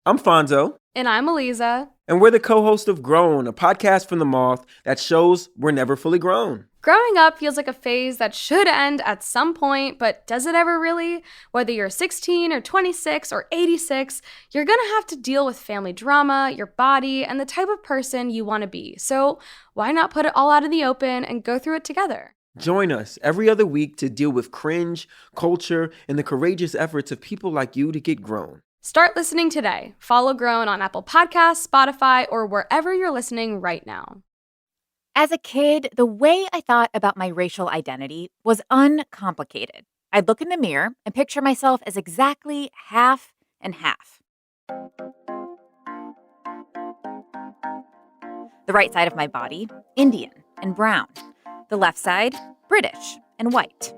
I'm Fonzo. And I'm Eliza. And we're the co-host of Grown, a podcast from the Moth that shows we're never fully grown. Growing up feels like a phase that should end at some point, but does it ever really? Whether you're 16 or 26 or 86, you're gonna have to deal with family drama, your body, and the type of person you want to be. So why not put it all out in the open and go through it together? Join us every other week to deal with cringe, culture, and the courageous efforts of people like you to get grown. Start listening today. Follow Grown on Apple Podcasts, Spotify, or wherever you're listening right now. As a kid, the way I thought about my racial identity was uncomplicated. I'd look in the mirror and picture myself as exactly half and half. The right side of my body, Indian and brown. The left side, British and white.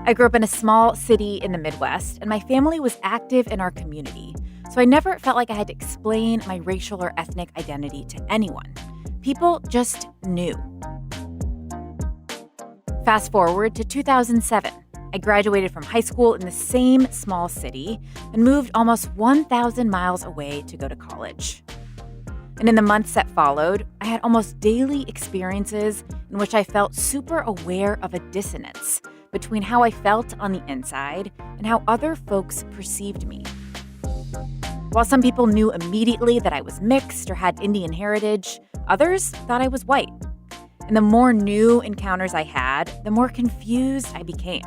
I grew up in a small city in the Midwest, and my family was active in our community, so I never felt like I had to explain my racial or ethnic identity to anyone. People just knew. Fast forward to 2007. I graduated from high school in the same small city and moved almost 1,000 miles away to go to college. And in the months that followed, I had almost daily experiences in which I felt super aware of a dissonance between how I felt on the inside and how other folks perceived me. While some people knew immediately that I was mixed or had Indian heritage, others thought I was white. And the more new encounters I had, the more confused I became.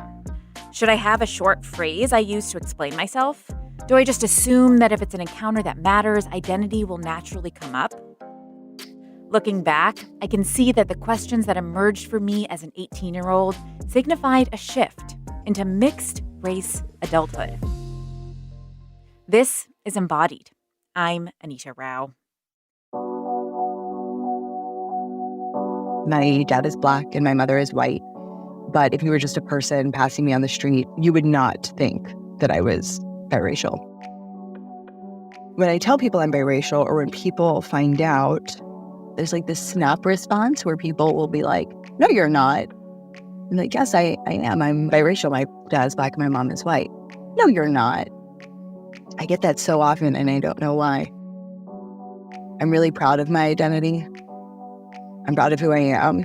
Should I have a short phrase I use to explain myself? Do I just assume that if it's an encounter that matters, identity will naturally come up? Looking back, I can see that the questions that emerged for me as an 18-year-old signified a shift into mixed-race adulthood. This is Embodied. I'm Anita Rao. My dad is Black and my mother is white. But if you were just a person passing me on the street, you would not think that I was biracial. When I tell people I'm biracial, or when people find out, there's like this snap response where people will be like, no, you're not. I'm like, yes, I am. I'm biracial. My dad's Black and my mom is white. No, you're not. I get that so often and I don't know why. I'm really proud of my identity. I'm proud of who I am.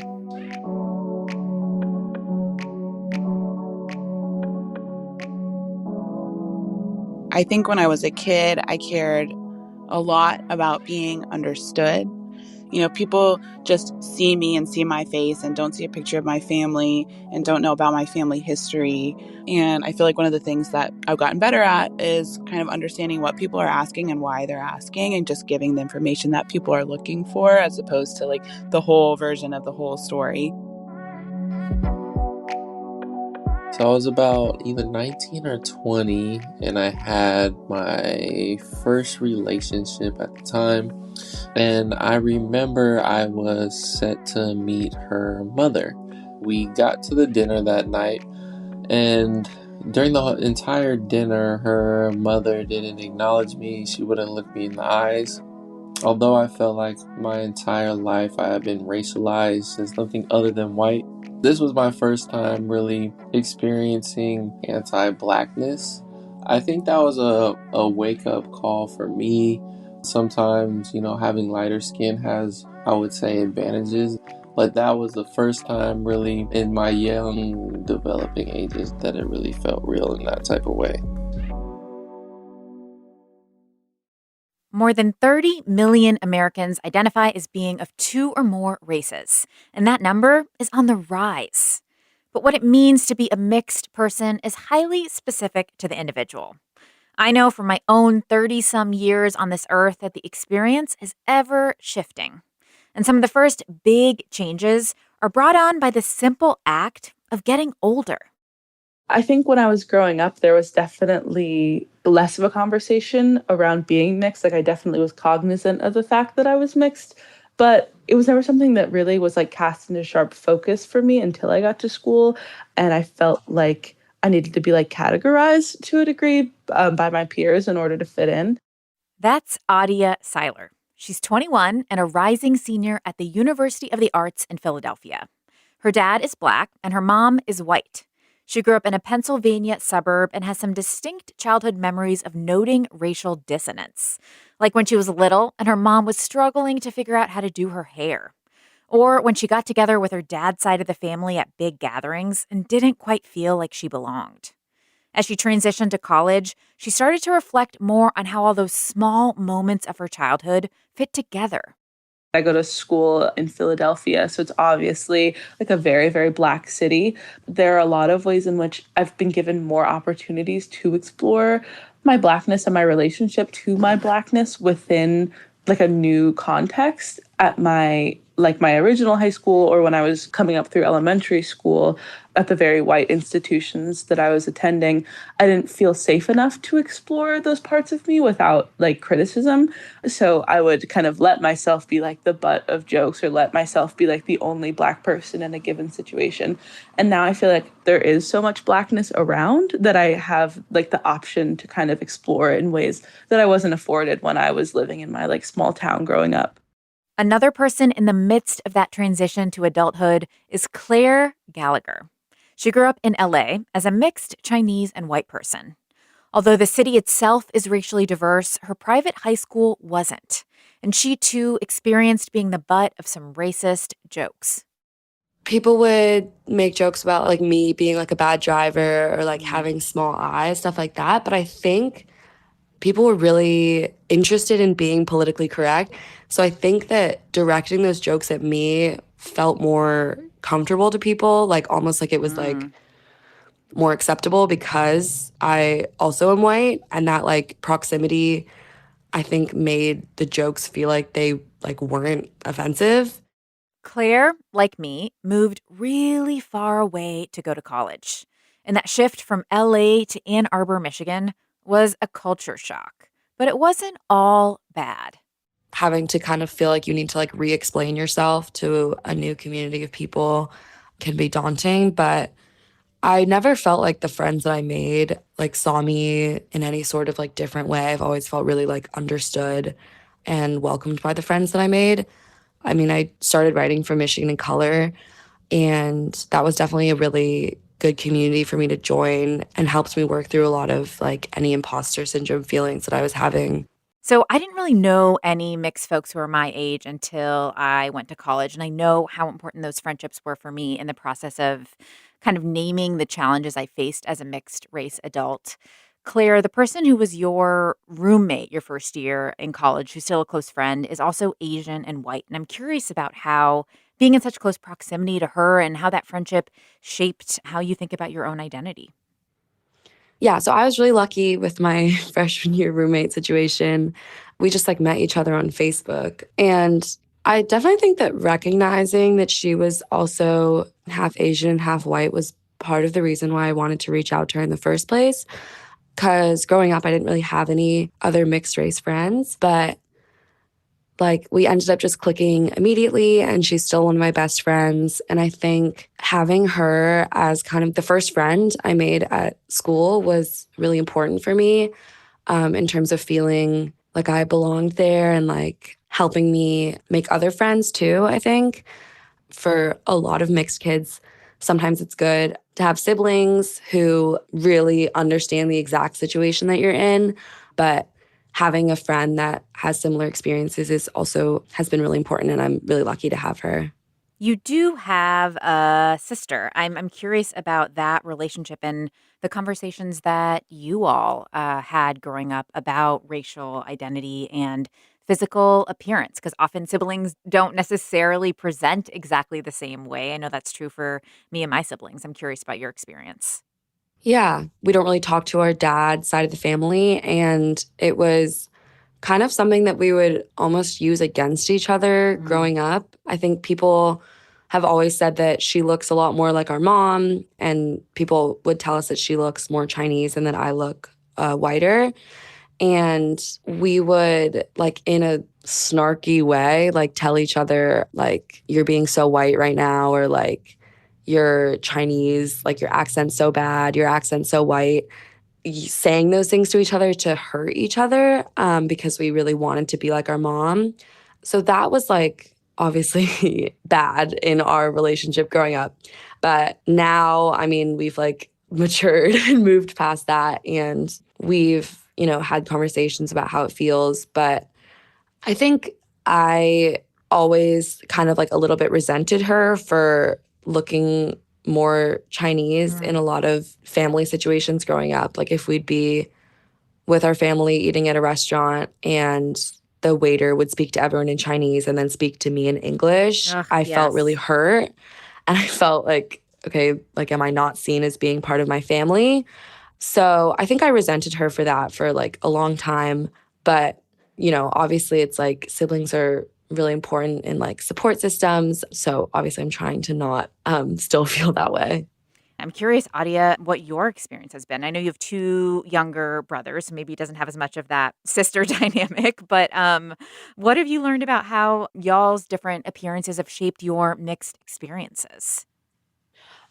I think when I was a kid, I cared a lot about being understood. You know, people just see me and see my face and don't see a picture of my family and don't know about my family history. And I feel like one of the things that I've gotten better at is kind of understanding what people are asking and why they're asking and just giving the information that people are looking for as opposed to like the whole version of the whole story. So I was about either 19 or 20, and I had my first relationship at the time. And I remember I was set to meet her mother. We got to the dinner that night, and during the entire dinner, her mother didn't acknowledge me. She wouldn't look me in the eyes. Although I felt like my entire life I had been racialized as something other than white, this was my first time really experiencing anti-Blackness. I think that was a wake-up call for me. Sometimes, having lighter skin has, I would say, advantages. But that was the first time really in my young developing ages that it really felt real in that type of way. More than 30 million Americans identify as being of two or more races, and that number is on the rise. But what it means to be a mixed person is highly specific to the individual. I know from my own 30-some years on this earth that the experience is ever shifting. And some of the first big changes are brought on by the simple act of getting older. I think when I was growing up, there was definitely less of a conversation around being mixed. Like, I definitely was cognizant of the fact that I was mixed, but it was never something that really was like cast into sharp focus for me until I got to school. And I felt like I needed to be like categorized to a degree by my peers in order to fit in. That's Adia Seiler. She's 21 and a rising senior at the University of the Arts in Philadelphia. Her dad is Black and her mom is white. She grew up in a Pennsylvania suburb and has some distinct childhood memories of noting racial dissonance, like when she was little and her mom was struggling to figure out how to do her hair, or when she got together with her dad's side of the family at big gatherings and didn't quite feel like she belonged. As she transitioned to college, she started to reflect more on how all those small moments of her childhood fit together. I go to school in Philadelphia, so it's obviously like a very, very Black city. There are a lot of ways in which I've been given more opportunities to explore my Blackness and my relationship to my Blackness within like a new context at my original high school, or when I was coming up through elementary school at the very white institutions that I was attending. I didn't feel safe enough to explore those parts of me without like criticism. So I would kind of let myself be like the butt of jokes, or let myself be like the only Black person in a given situation. And now I feel like there is so much Blackness around that I have like the option to kind of explore in ways that I wasn't afforded when I was living in my like small town growing up. Another person in the midst of that transition to adulthood is Claire Gallagher. She grew up in LA as a mixed Chinese and white person. Although the city itself is racially diverse, her private high school wasn't. And she too experienced being the butt of some racist jokes. People would make jokes about like me being like a bad driver or like having small eyes, stuff like that. But I think people were really interested in being politically correct. So I think that directing those jokes at me felt more comfortable to people, like almost like it was like more acceptable because I also am white, and that like proximity I think made the jokes feel like they like weren't offensive. Claire, like me, moved really far away to go to college. And that shift from LA to Ann Arbor, Michigan was a culture shock. But it wasn't all bad. Having to kind of feel like you need to like re-explain yourself to a new community of people can be daunting, but I never felt like the friends that I made like saw me in any sort of like different way. I've always felt really like understood and welcomed by the friends that I made. I mean, I started writing for Michigan in Color, and that was definitely a really good community for me to join and helped me work through a lot of like any imposter syndrome feelings that I was having. So I didn't really know any mixed folks who were my age until I went to college. And I know how important those friendships were for me in the process of kind of naming the challenges I faced as a mixed race adult. Claire, the person who was your roommate your first year in college, who's still a close friend, is also Asian and white. And I'm curious about how being in such close proximity to her and how that friendship shaped how you think about your own identity. Yeah, so I was really lucky with my freshman year roommate situation. We just like met each other on Facebook. And I definitely think that recognizing that she was also half Asian and half white was part of the reason why I wanted to reach out to her in the first place. Because growing up, I didn't really have any other mixed race friends, but like we ended up just clicking immediately, and she's still one of my best friends. And I think having her as kind of the first friend I made at school was really important for me, in terms of feeling like I belonged there and like helping me make other friends too. I think for a lot of mixed kids, sometimes it's good to have siblings who really understand the exact situation that you're in, but having a friend that has similar experiences has been really important, and I'm really lucky to have her. You do have a sister. I'm curious about that relationship and the conversations that you all had growing up about racial identity and physical appearance, because often siblings don't necessarily present exactly the same way. I know that's true for me and my siblings. I'm curious about your experience. Yeah, we don't really talk to our dad side of the family, and it was kind of something that we would almost use against each other growing up. I think people have always said that she looks a lot more like our mom, and people would tell us that she looks more Chinese and that I look whiter. And we would, like, in a snarky way, like, tell each other, like, you're being so white right now, or like, you're Chinese, like, your accent's so bad, your accent's so white. Saying those things to each other to hurt each other, because we really wanted to be like our mom. So that was like obviously bad in our relationship growing up. But now, I mean, we've like matured and moved past that. And we've, had conversations about how it feels. But I think I always kind of like a little bit resented her for looking more Chinese in a lot of family situations growing up. Like if we'd be with our family eating at a restaurant and the waiter would speak to everyone in Chinese and then speak to me in English, Ugh, I felt really yes. hurt. And I felt like, okay, like, am I not seen as being part of my family? So I think I resented her for that for like a long time. But, obviously it's like siblings are really important in like support systems. So obviously I'm trying to not still feel that way. I'm curious, Adia, what your experience has been. I know you have two younger brothers, so maybe it doesn't have as much of that sister dynamic, but what have you learned about how y'all's different appearances have shaped your mixed experiences?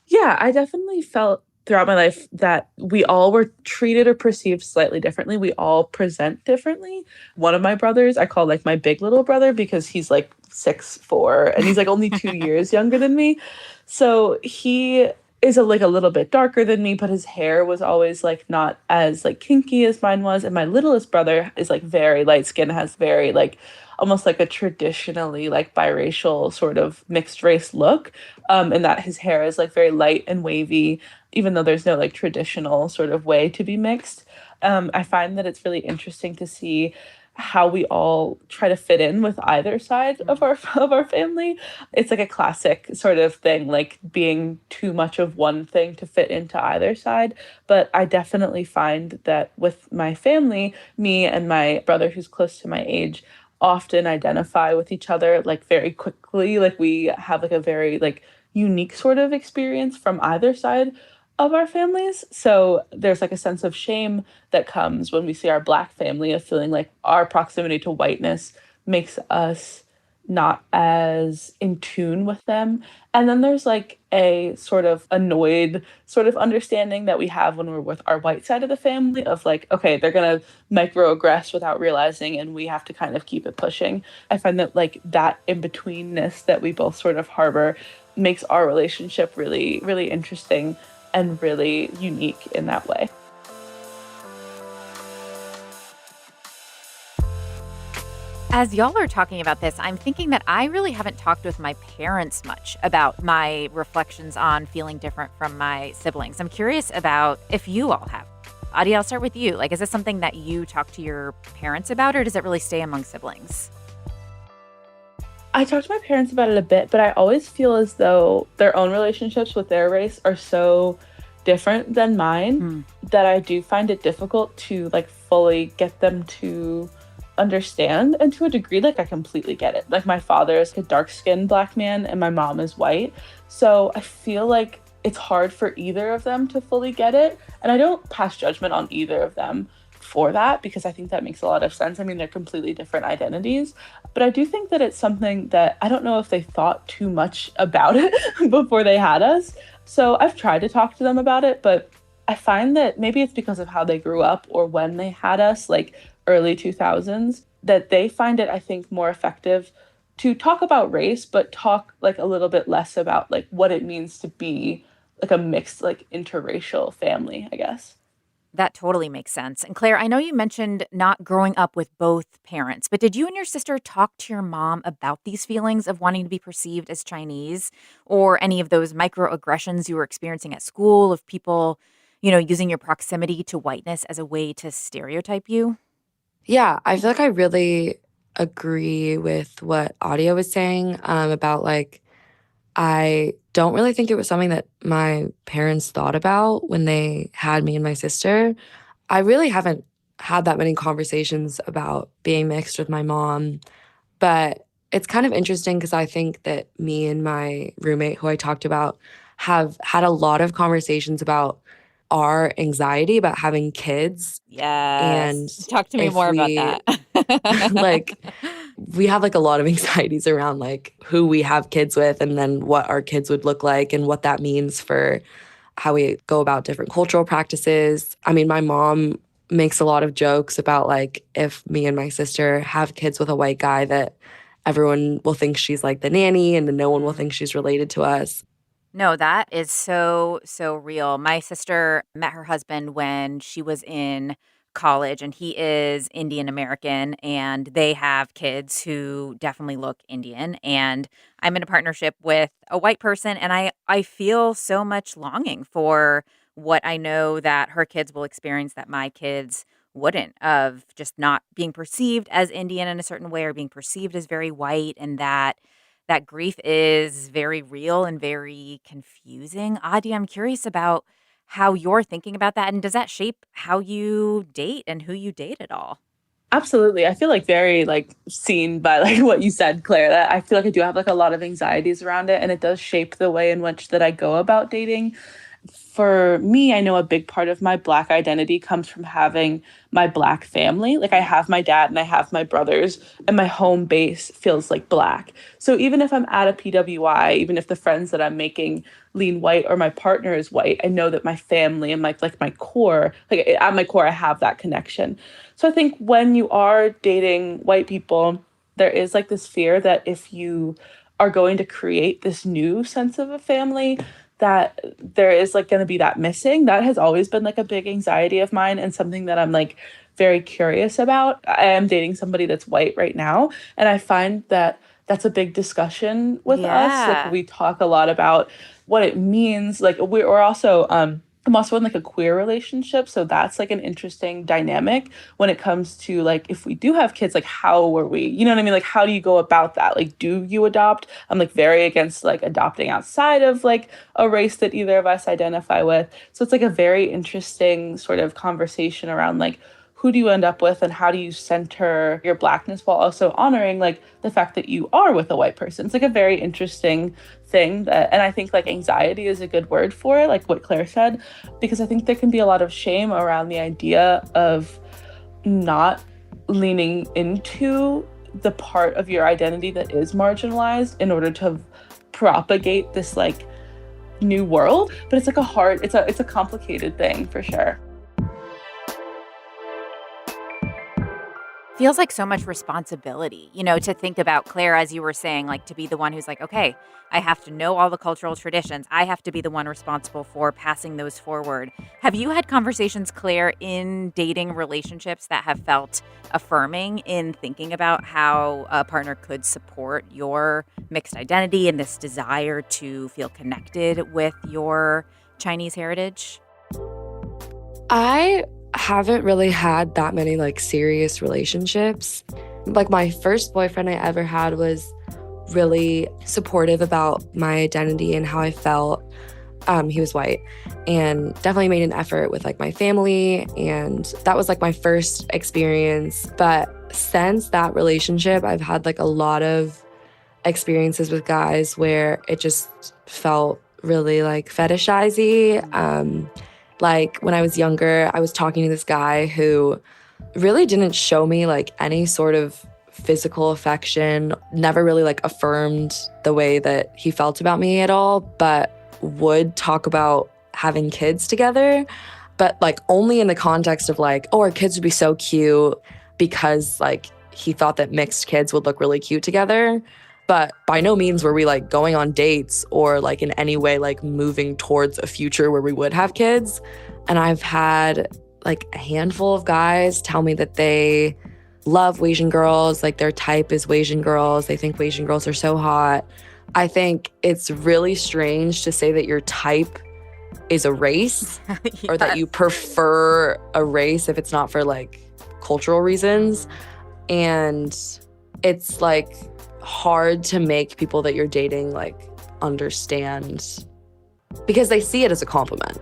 Yeah, I definitely felt throughout my life that we all were treated or perceived slightly differently. We all present differently. One of my brothers, I call like my big little brother because he's like 6'4" and he's like only 2 years younger than me. So he is like a little bit darker than me, but his hair was always like not as like kinky as mine was. And my littlest brother is like very light skinned, has very like almost like a traditionally like biracial sort of mixed race look, and that his hair is like very light and wavy, even though there's no like traditional sort of way to be mixed. I find that it's really interesting to see how we all try to fit in with either side of our family. It's like a classic sort of thing, like being too much of one thing to fit into either side. But I definitely find that with my family, me and my brother who's close to my age often identify with each other like very quickly. Like we have like a very like unique sort of experience from either side of our families. So there's like a sense of shame that comes when we see our Black family of feeling like our proximity to whiteness makes us not as in tune with them. And then there's like a sort of annoyed sort of understanding that we have when we're with our white side of the family of like, okay, they're going to microaggress without realizing, and we have to kind of keep it pushing. I find that like that in-betweenness that we both sort of harbor makes our relationship really, really interesting and really unique in that way. As y'all are talking about this, I'm thinking that I really haven't talked with my parents much about my reflections on feeling different from my siblings. I'm curious about if you all have. Adi, I'll start with you. Like, is this something that you talk to your parents about, or does it really stay among siblings? I talk to my parents about it a bit, but I always feel as though their own relationships with their race are so different than mine that I do find it difficult to like fully get them to understand. And to a degree, like I completely get it. Like my father is a dark-skinned Black man and my mom is white. So I feel like it's hard for either of them to fully get it. And I don't pass judgment on either of them for that because I think that makes a lot of sense. I mean, they're completely different identities. But I do think that it's something that I don't know if they thought too much about it before they had us. So I've tried to talk to them about it, but I find that maybe it's because of how they grew up or when they had us, like early 2000s, that they find it, I think, more effective to talk about race, but talk like a little bit less about like what it means to be like a mixed, like interracial family, I guess. That totally makes sense. And Claire, I know you mentioned not growing up with both parents, but did you and your sister talk to your mom about these feelings of wanting to be perceived as Chinese or any of those microaggressions you were experiencing at school of people, using your proximity to whiteness as a way to stereotype you? Yeah, I feel like I really agree with what Audio was saying about like, I don't really think it was something that my parents thought about when they had me and my sister. I really haven't had that many conversations about being mixed with my mom, but it's kind of interesting because I think that me and my roommate, who I talked about, have had a lot of conversations about our anxiety about having kids. And Yes. Talk to me if more about we that. like, we have like a lot of anxieties around like who we have kids with and then what our kids would look like and what that means for how we go about different cultural practices. I mean, my mom makes a lot of jokes about like if me and my sister have kids with a white guy that everyone will think she's like the nanny and then no one will think she's related to us. No, that is so, so real. My sister met her husband when she was in college, and he is Indian American, and they have kids who definitely look Indian. And I'm in a partnership with a white person, and I feel so much longing for what I know that her kids will experience that my kids wouldn't, of just not being perceived as Indian in a certain way or being perceived as very white, and that grief is very real and very confusing. Adi, I'm curious about how you're thinking about that. And does that shape how you date and who you date at all? Absolutely. I feel like very like seen by like what you said, Claire, that I feel like I do have like a lot of anxieties around it, and it does shape the way in which that I go about dating. For me, I know a big part of my Black identity comes from having my Black family. Like I have my dad and I have my brothers, and my home base feels like Black. So even if I'm at a PWI, even if the friends that I'm making lean white or my partner is white, I know that my family and my core, like at my core, I have that connection. So I think when you are dating white people, there is like this fear that if you are going to create this new sense of a family, that there is like going to be that missing. That has always been like a big anxiety of mine, and something that I'm like very curious about. I am dating somebody that's white right now, and I find that that's a big discussion with us. Like Yeah. we talk a lot about what it means. Like we're also I'm also in like a queer relationship, so that's like an interesting dynamic when it comes to like if we do have kids, like how are we, you know what I mean? Like how do you go about that? Like do you adopt? I'm like very against like adopting outside of like a race that either of us identify with. So it's like a very interesting sort of conversation around like who do you end up with and how do you center your Blackness while also honoring like the fact that you are with a white person. It's like a very interesting thing that, and I think like anxiety is a good word for it, like what Claire said, because I think there can be a lot of shame around the idea of not leaning into the part of your identity that is marginalized in order to propagate this like new world. But it's like a hard, it's a complicated thing for sure. Feels like so much responsibility, to think about, Claire, as you were saying, like to be the one who's like, okay, I have to know all the cultural traditions. I have to be the one responsible for passing those forward. Have you had conversations, Claire, in dating relationships that have felt affirming in thinking about how a partner could support your mixed identity and this desire to feel connected with your Chinese heritage? I haven't really had that many like serious relationships. Like my first boyfriend I ever had was really supportive about my identity and how I felt. He was white and definitely made an effort with like my family, and that was like my first experience. But since that relationship, I've had like a lot of experiences with guys where it just felt really like fetishizy. Like when I was younger, I was talking to this guy who really didn't show me like any sort of physical affection, never really like affirmed the way that he felt about me at all, but would talk about having kids together, but like only in the context of like, oh, our kids would be so cute, because like he thought that mixed kids would look really cute together. But by no means were we like going on dates or like in any way like moving towards a future where we would have kids. And I've had like a handful of guys tell me that they love Asian girls, like their type is Asian girls. They think Asian girls are so hot. I think it's really strange to say that your type is a race Yes. or that you prefer a race if it's not for like cultural reasons. And it's like hard to make people that you're dating like understand, because they see it as a compliment.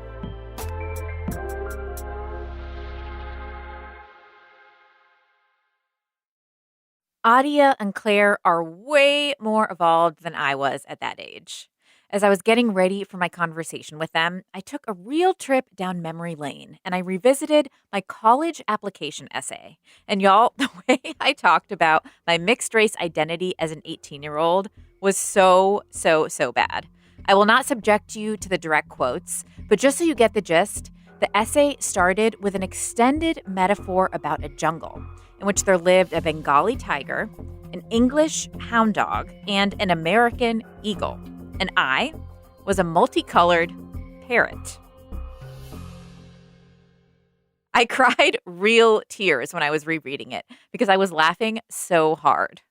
Adia and Claire are way more evolved than I was at that age. As I was getting ready for my conversation with them, I took a real trip down memory lane and I revisited my college application essay. And y'all, the way I talked about my mixed race identity as an 18-year-old was so bad. I will not subject you to the direct quotes, but just so you get the gist, the essay started with an extended metaphor about a jungle in which there lived a Bengali tiger, an English hound dog, and an American eagle. And I was a multicolored parrot. I cried real tears when I was rereading it because I was laughing so hard.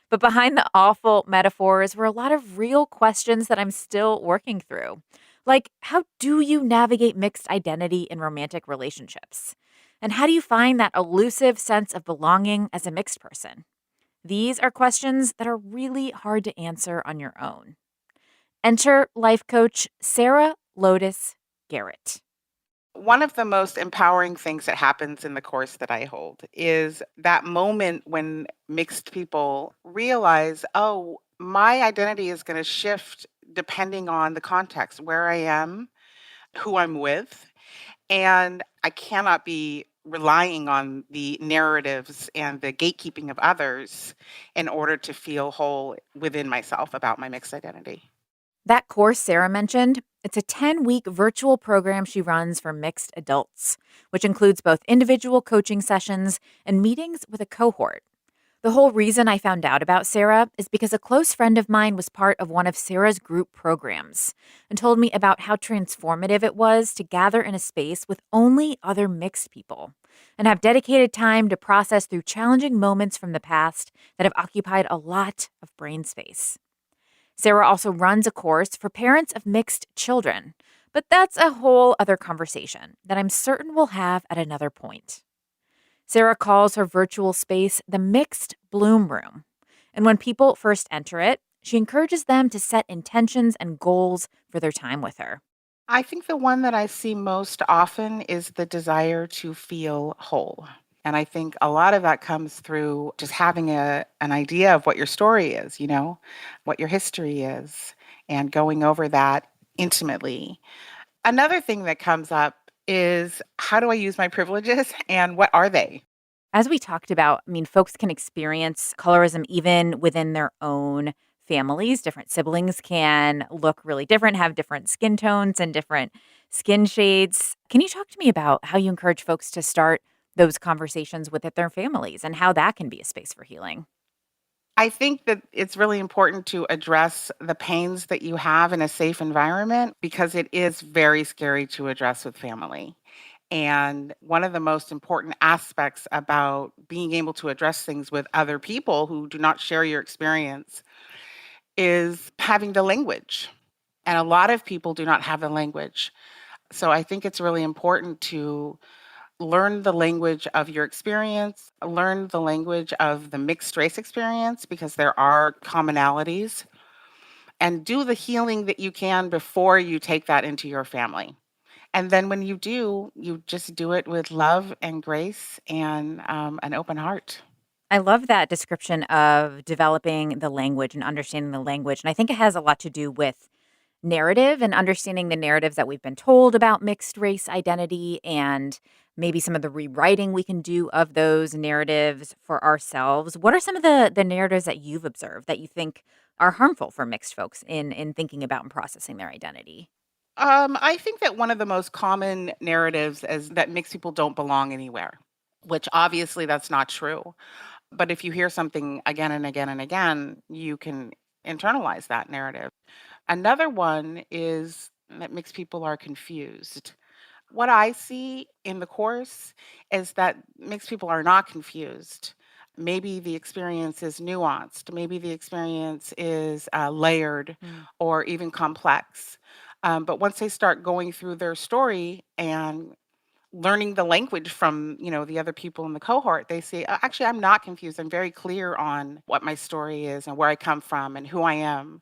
But behind the awful metaphors were a lot of real questions that I'm still working through. Like, how do you navigate mixed identity in romantic relationships? And how do you find that elusive sense of belonging as a mixed person? These are questions that are really hard to answer on your own. Enter life coach Sarah Lotus Garrett. One of the most empowering things that happens in the course that I hold is that moment when mixed people realize, oh, my identity is going to shift depending on the context, where I am, who I'm with, and I cannot be relying on the narratives and the gatekeeping of others in order to feel whole within myself about my mixed identity. That course Sarah mentioned, it's a 10-week virtual program she runs for mixed adults, which includes both individual coaching sessions and meetings with a cohort. The whole reason I found out about Sarah is because a close friend of mine was part of one of Sarah's group programs and told me about how transformative it was to gather in a space with only other mixed people and have dedicated time to process through challenging moments from the past that have occupied a lot of brain space. Sarah also runs a course for parents of mixed children, but that's a whole other conversation that I'm certain we'll have at another point. Sarah calls her virtual space the Mixed Bloom Room, and when people first enter it, she encourages them to set intentions and goals for their time with her. I think the one that I see most often is the desire to feel whole. And I think a lot of that comes through just having an idea of what your story is, what your history is, and going over that intimately. Another thing that comes up is, how do I use my privileges and what are they? As we talked about, folks can experience colorism even within their own families. Different siblings can look really different, have different skin tones and different skin shades. Can you talk to me about how you encourage folks to start those conversations with their families and how that can be a space for healing? I think that it's really important to address the pains that you have in a safe environment because it is very scary to address with family. And one of the most important aspects about being able to address things with other people who do not share your experience is having the language. And a lot of people do not have the language. So I think it's really important to learn the language of your experience, learn the language of the mixed race experience because there are commonalities, and do the healing that you can before you take that into your family. And then when you do, you just do it with love and grace and an open heart. I love that description of developing the language and understanding the language. And I think it has a lot to do with narrative and understanding the narratives that we've been told about mixed race identity and maybe some of the rewriting we can do of those narratives for ourselves. What are some of the narratives that you've observed that you think are harmful for mixed folks in thinking about and processing their identity? I think that one of the most common narratives is that mixed people don't belong anywhere, which obviously that's not true. But if you hear something again and again and again, you can internalize that narrative. Another one is that mixed people are confused. What I see in the course is that mixed people are not confused. Maybe the experience is nuanced. Maybe the experience is layered Mm. or even complex. But once they start going through their story and learning the language from the other people in the cohort, they say, Actually, I'm not confused. I'm very clear on what my story is and where I come from and who I am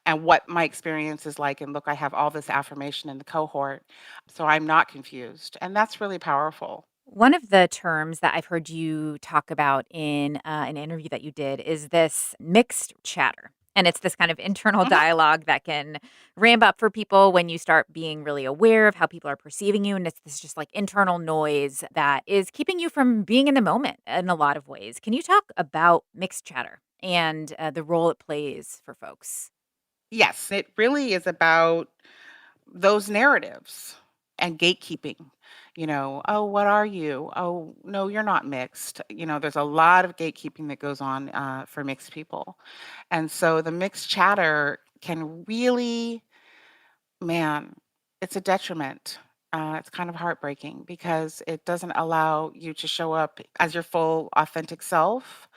and what my experience is like, and look, I have all this affirmation in the cohort, so I'm not confused, and that's really powerful. One of the terms that I've heard you talk about in an interview that you did is this mixed chatter. And it's this kind of internal Mhm. dialogue that can ramp up for people when you start being really aware of how people are perceiving you. And it's this just like internal noise that is keeping you from being in the moment in a lot of ways. Can you talk about mixed chatter and the role it plays for folks? Yes, it really is about those narratives and gatekeeping. Oh, what are you? Oh, no, you're not mixed. There's a lot of gatekeeping that goes on for mixed people. And so the mixed chatter can really Man, it's a detriment. It's kind of heartbreaking because it doesn't allow you to show up as your full, authentic self.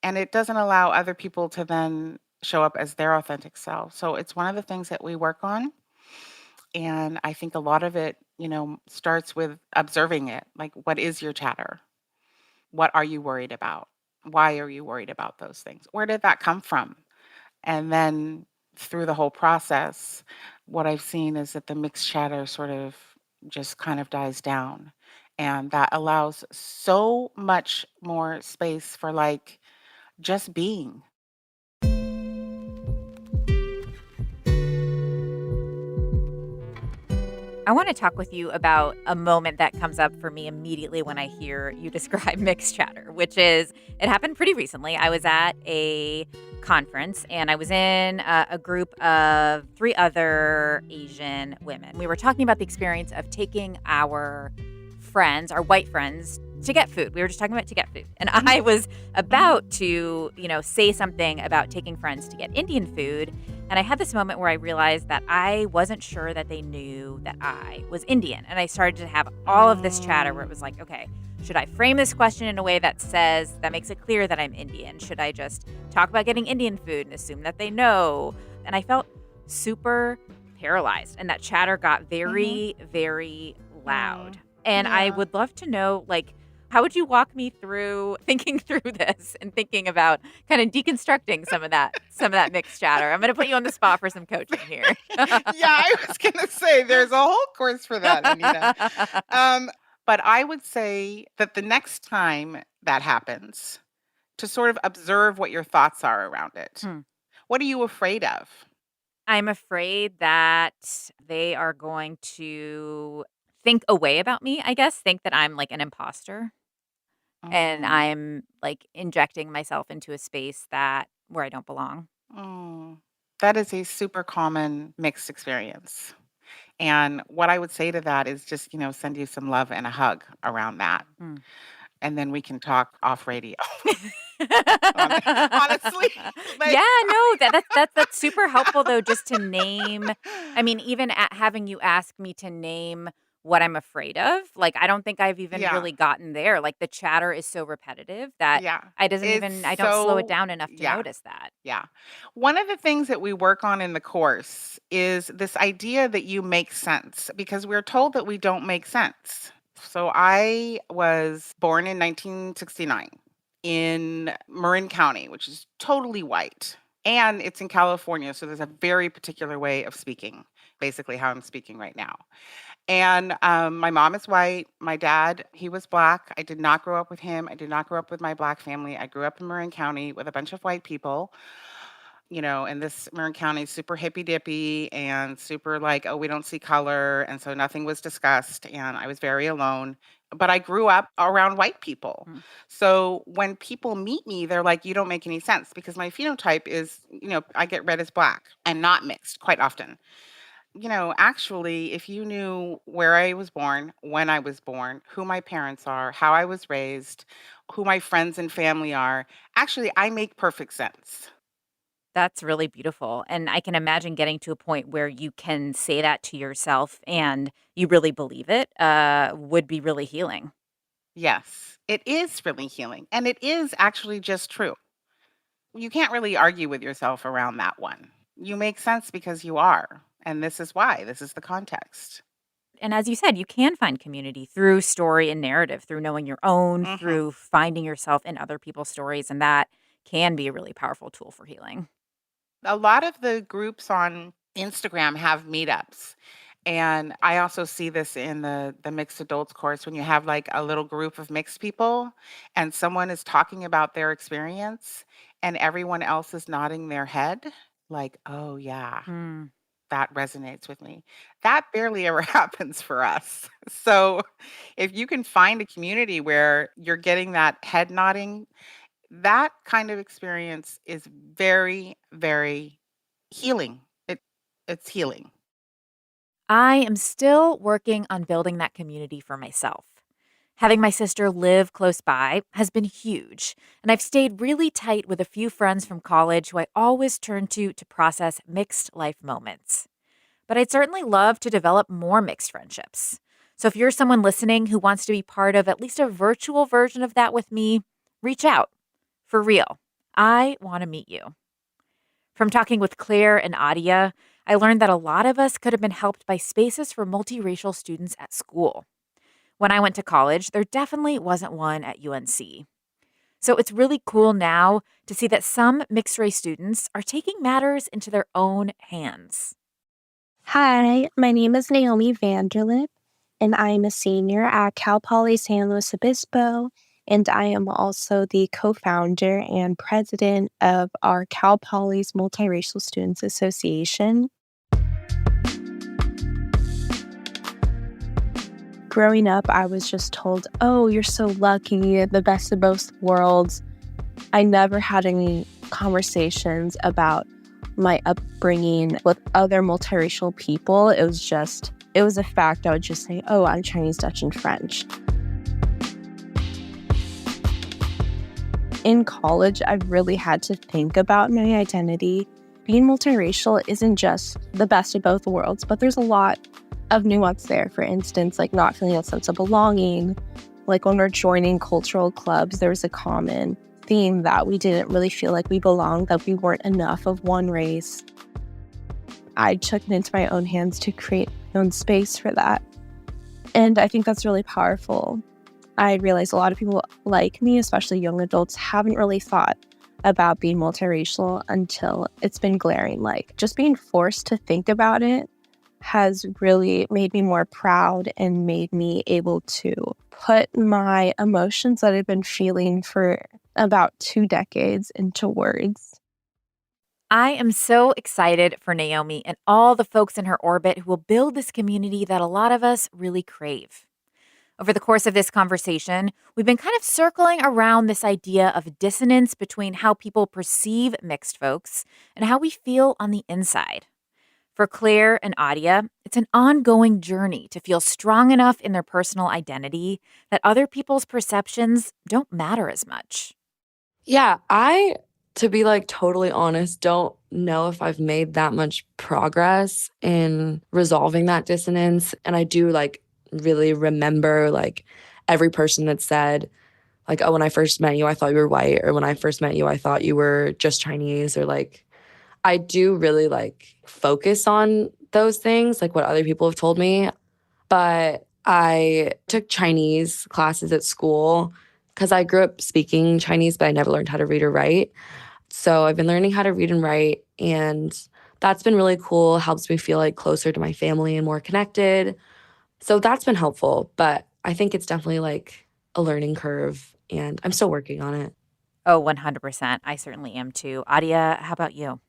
And it doesn't allow other people to then show up as their authentic self. So it's one of the things that we work on. And I think a lot of it, starts with observing it. Like, what is your chatter? What are you worried about? Why are you worried about those things? Where did that come from? And then through the whole process, what I've seen is that the mixed chatter sort of just kind of dies down. And that allows so much more space for like just being. I want to talk with you about a moment that comes up for me immediately when I hear you describe mixed chatter, which is it happened pretty recently. I was at a conference and I was in a group of 3 other Asian women. We were talking about the experience of taking our friends, our white friends, to get food. We were just talking about to get food. And I was about to, say something about taking friends to get Indian food. And I had this moment where I realized that I wasn't sure that they knew that I was Indian. And I started to have all of this chatter where it was like, okay, should I frame this question in a way that makes it clear that I'm Indian? Should I just talk about getting Indian food and assume that they know? And I felt super paralyzed. And that chatter got very, very loud. And I would love to know, how would you walk me through thinking through this and thinking about kind of deconstructing some of that mixed chatter? I'm going to put you on the spot for some coaching here. Yeah, I was going to say there's a whole course for that, Anita. But I would say that the next time that happens, to sort of observe what your thoughts are around it. What are you afraid of? I'm afraid that they are going to think a way about me, I guess, think that I'm like an imposter. And I'm injecting myself into a space where I don't belong. That is a super common mixed experience. And what I would say to that is just, send you some love and a hug around that. And then we can talk off radio. Honestly. Yeah, no, that's super helpful though, just to name. I mean, even at having you ask me to name what I'm afraid of, I don't think I've even really gotten there. The chatter is so repetitive that I don't slow it down enough to notice that. Yeah. One of the things that we work on in the course is this idea that you make sense, because we're told that we don't make sense. So I was born in 1969 in Marin County, which is totally white. And it's in California, so there's a very particular way of speaking, basically how I'm speaking right now. And my mom is white. My dad, he was Black. I did not grow up with him. I did not grow up with my Black family. I grew up in Marin County with a bunch of white people. And this Marin County is super hippy dippy and super oh, we don't see color. And so nothing was discussed. And I was very alone. But I grew up around white people. So when people meet me, they're like, you don't make any sense, because my phenotype is, I get read as Black and not mixed quite often. Actually, if you knew where I was born, when I was born, who my parents are, how I was raised, who my friends and family are, actually, I make perfect sense. That's really beautiful. And I can imagine getting to a point where you can say that to yourself and you really believe it would be really healing. Yes, it is really healing. And it is actually just true. You can't really argue with yourself around that one. You make sense because you are. And this is why. This is the context. And as you said, you can find community through story and narrative, through knowing your own, through finding yourself in other people's stories. And that can be a really powerful tool for healing. A lot of the groups on Instagram have meetups. And I also see this in the mixed adults course, when you have a little group of mixed people and someone is talking about their experience and everyone else is nodding their head oh, yeah. That resonates with me. That barely ever happens for us. So if you can find a community where you're getting that head nodding, that kind of experience is very, very healing. It's healing. I am still working on building that community for myself. Having my sister live close by has been huge, and I've stayed really tight with a few friends from college who I always turn to process mixed life moments. but I'd certainly love to develop more mixed friendships. So if you're someone listening who wants to be part of at least a virtual version of that with me, reach out. For real, I want to meet you. From talking with Claire and Adia, I learned that a lot of us could have been helped by spaces for multiracial students at school. When I went to college, there definitely wasn't one at UNC. So it's really cool now to see that some mixed-race students are taking matters into their own hands. Hi, my name is Naomi Vanderlip, and I am a senior at Cal Poly San Luis Obispo, and I am also the co-founder and president of our Cal Poly's Multiracial Students Association. Growing up, I was just told, oh, you're so lucky, the best of both worlds. I never had any conversations about my upbringing with other multiracial people. It was a fact. I would just say, oh, I'm Chinese, Dutch, and French. In college, I really had to think about my identity. Being multiracial isn't just the best of both worlds, but there's a lot of nuance there. For instance, like not feeling a sense of belonging. Like when we're joining cultural clubs, there was a common theme that we didn't really feel like we belonged, that we weren't enough of one race. I took it into my own hands to create my own space for that. And I think that's really powerful. I realize a lot of people like me, especially young adults, haven't really thought about being multiracial until it's been glaring. Like just being forced to think about it has really made me more proud and made me able to put my emotions that I've been feeling for about 2 decades into words. I am so excited for Naomi and all the folks in her orbit who will build this community that a lot of us really crave. Over the course of this conversation, we've been kind of circling around this idea of dissonance between how people perceive mixed folks and how we feel on the inside. For Claire and Adia, it's an ongoing journey to feel strong enough in their personal identity that other people's perceptions don't matter as much. Yeah, to be like totally honest, don't know if I've made that much progress in resolving that dissonance. And I do like really remember like every person that said like, oh, when I first met you, I thought you were white, or when I first met you, I thought you were just Chinese, or like, I do really like focus on those things, like what other people have told me. But I took Chinese classes at school because I grew up speaking Chinese, but I never learned how to read or write. So I've been learning how to read and write, and that's been really cool. Helps me feel like closer to my family and more connected. So that's been helpful, but I think it's definitely like a learning curve, and I'm still working on it. Oh, 100%. I certainly am too. Adia, how about you?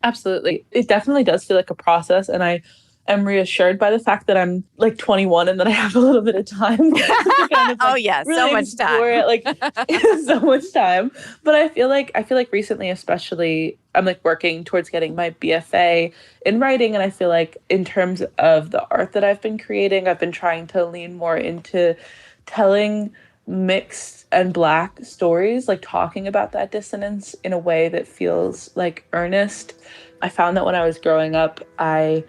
Absolutely. It definitely does feel like a process, and I am reassured by the fact that I'm like 21 and that I have a little bit of time to kind of, Oh like, yeah, really so much explore time. it, like so much time. But I feel like recently, especially, I'm like working towards getting my BFA in writing, and I feel like in terms of the art that I've been creating, I've been trying to lean more into telling mixed and Black stories, like talking about that dissonance in a way that feels like earnest. I found that when I was growing up, I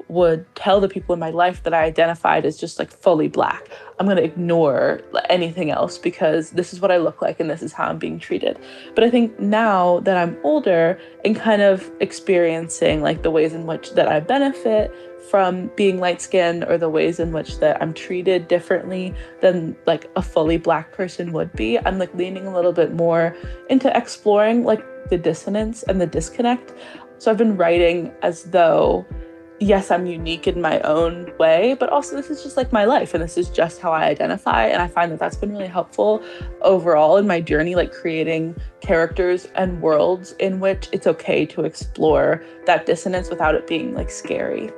would tell the people in my life that I identified as just like fully Black. I'm going to ignore anything else because this is what I look like and this is how I'm being treated. But I think now that I'm older and kind of experiencing like the ways in which that I benefit from being light-skinned, or the ways in which that I'm treated differently than like a fully Black person would be, I'm like leaning a little bit more into exploring like the dissonance and the disconnect. So I've been writing as though, yes, I'm unique in my own way, but also this is just like my life and this is just how I identify. And I find that that's been really helpful overall in my journey, like creating characters and worlds in which it's okay to explore that dissonance without it being like scary.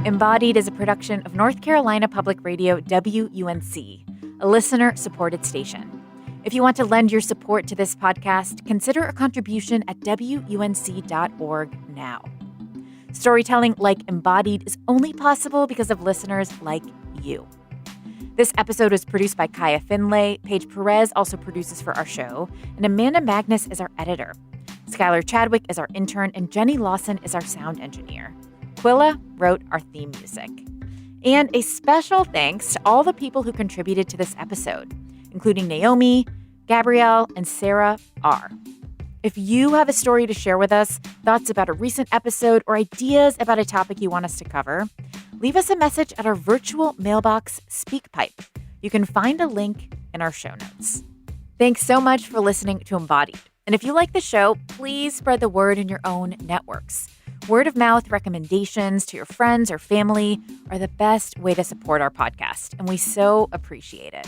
Embodied is a production of North Carolina Public Radio WUNC, a listener-supported station. If you want to lend your support to this podcast, consider a contribution at WUNC.org now. Storytelling like Embodied is only possible because of listeners like you. This episode was produced by Kaya Finlay. Paige Perez also produces for our show, and Amanda Magnus is our editor. Skylar Chadwick is our intern, and Jenny Lawson is our sound engineer. Quilla wrote our theme music. And a special thanks to all the people who contributed to this episode, including Naomi, Gabrielle, and Sarah R. If you have a story to share with us, thoughts about a recent episode, or ideas about a topic you want us to cover, leave us a message at our virtual mailbox SpeakPipe. You can find a link in our show notes. Thanks so much for listening to Embodied. And if you like the show, please spread the word in your own networks. Word of mouth recommendations to your friends or family are the best way to support our podcast, and we so appreciate it.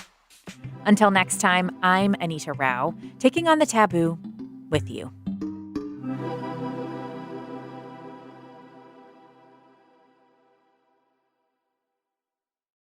Until next time, I'm Anita Rao, taking on the taboo with you.